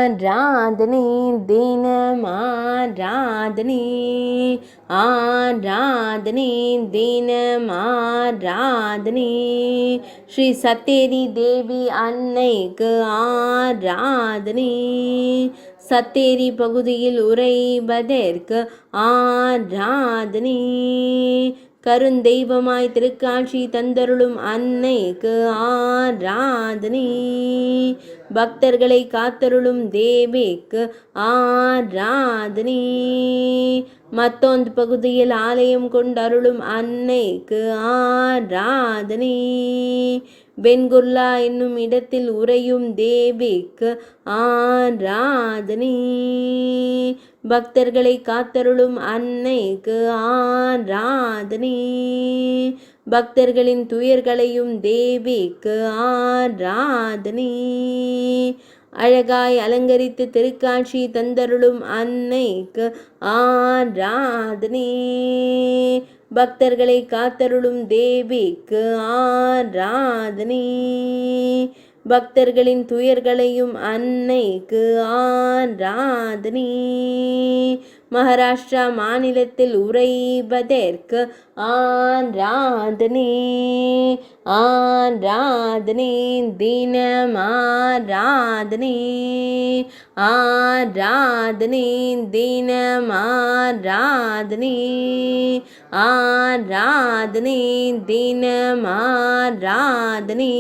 ஆராதனை தினம் ஆராதனை ஆராதனை தினம் ஆராதனை ஸ்ரீ சத்யவதி தேவி அன்னைக்கு ஆராதனை சத்தேரி பகுதியில் உறைவதற்கு ஆராதனை கருந்தெய்வமாய் திருக்காட்சி தந்தருளும் அன்னைக்கு ஆராதனை பக்தர்களை காத்தருளும் தேவிக்கு ஆராதனை மத்தோந்த் பகுதியில் ஆலயம் கொண்டருளும் அன்னைக்கு ஆராதனை வெண்குர்லா என்னும் இடத்தில் உறையும் தேவிக்கு ஆராதனை பக்தர்களை காத்தருளும் அன்னைக்கு ஆராதனை பக்தர்களின் துயர்களையும் தேவிக்கு ஆராதனை அழகாய் அலங்கரித்து திருக்காட்சி தந்தருளும் அன்னைக்கு ஆராதனை பக்தர்களை காத்தருளும் தேவிக்கு ஆராதனை பக்தர்களின் துயர்களையும் அன்னைக்கு ஆராதனை மகாராஷ்டிரா மாநிலத்தில் உறைவதற்கு ஆராதனை ஆராதனை தினம் ஆராதனை ஆராதனை தினம் ஆராதனை ஆராதனை தினம் ஆராதனை